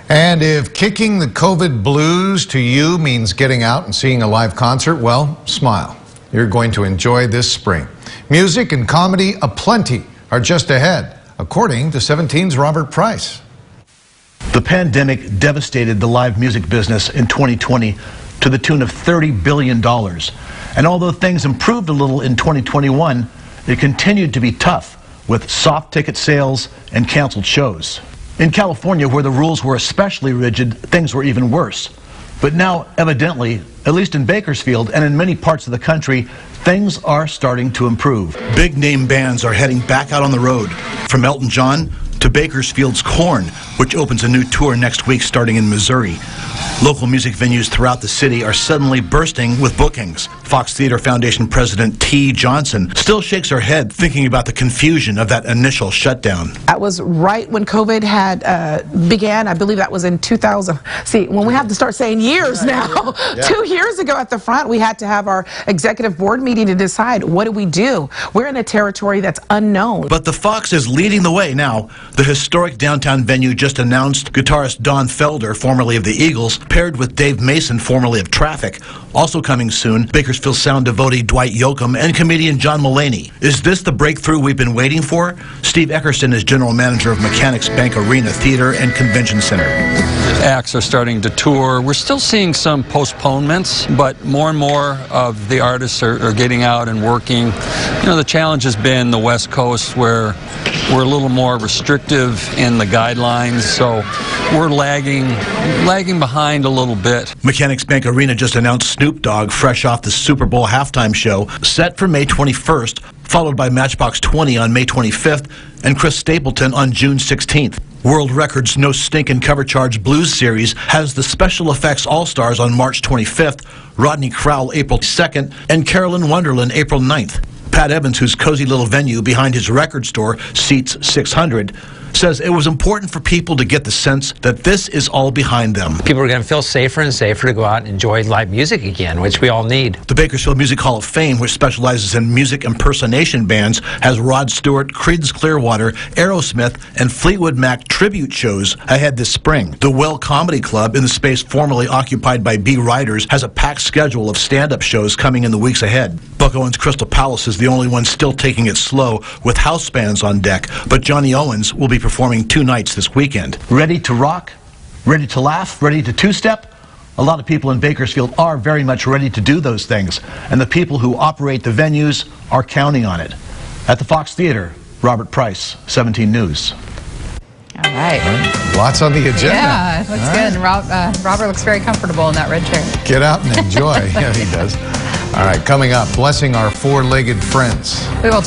And if kicking the COVID blues to you means getting out and seeing a live concert, well, smile. You're going to enjoy this spring. Music and comedy aplenty are just ahead, according to 17's Robert Price. The pandemic devastated the live music business in 2020 to the tune of $30 billion. And although things improved a little in 2021, it continued to be tough with soft ticket sales and canceled shows. In California, where the rules were especially rigid, things were even worse. But now, evidently, at least in Bakersfield and in many parts of the country, things are starting to improve. Big name bands are heading back out on the road, from Elton John to Bakersfield's Korn, which opens a new tour next week starting in Missouri. Local music venues throughout the city are suddenly bursting with bookings. Fox Theater Foundation President T. Johnson still shakes her head thinking about the confusion of that initial shutdown. That was right when COVID had began. I believe that was in 2000. See, when we have to start saying years now. Yeah. 2 years ago at the front, we had to have our executive board meeting to decide, what do we do? We're in a territory that's unknown. But the Fox is leading the way now. The historic downtown venue just announced guitarist Don Felder, formerly of the Eagles, paired with Dave Mason, formerly of Traffic. Also coming soon, Bakersfield sound devotee Dwight Yoakam and comedian John Mulaney. Is this the breakthrough we've been waiting for? Steve Eckerson is general manager of Mechanics Bank Arena Theater and Convention Center. Acts are starting to tour. We're still seeing some postponements, but more and more of the artists are getting out and working. You know, the challenge has been the West Coast, where we're a little more restrictive in the guidelines, so we're lagging behind a little bit. Mechanics Bank Arena just announced Snoop Dogg fresh off the Super Bowl halftime show, set for May 21st, followed by Matchbox 20 on May 25th, and Chris Stapleton on June 16th. World Records' No Stinkin' Cover Charge Blues series has the Special Effects All-Stars on March 25th, Rodney Crowell April 2nd, and Carolyn Wonderland April 9th. Pat Evans, whose cozy little venue behind his record store seats 600, says it was important for people to get the sense that this is all behind them. People are going to feel safer and safer to go out and enjoy live music again, which we all need. The Bakersfield Music Hall of Fame, which specializes in music impersonation bands, has Rod Stewart, Creedence Clearwater, Aerosmith, and Fleetwood Mac tribute shows ahead this spring. The Well Comedy Club, in the space formerly occupied by B. Riders, has a packed schedule of stand-up shows coming in the weeks ahead. Buck Owens Crystal Palace is the only one still taking it slow, with house bands on deck, but Johnny Owens will be performing 2 nights this weekend. Ready to rock? Ready to laugh? Ready to two-step? A lot of people in Bakersfield are very much ready to do those things, and the people who operate the venues are counting on it. At the Fox Theater, Robert Price, 17 News. All right. Lots on the agenda. Yeah, looks good. Robert looks very comfortable in that red chair. Get out and enjoy. Yeah, he does. All right, coming up, blessing our four-legged friends. We will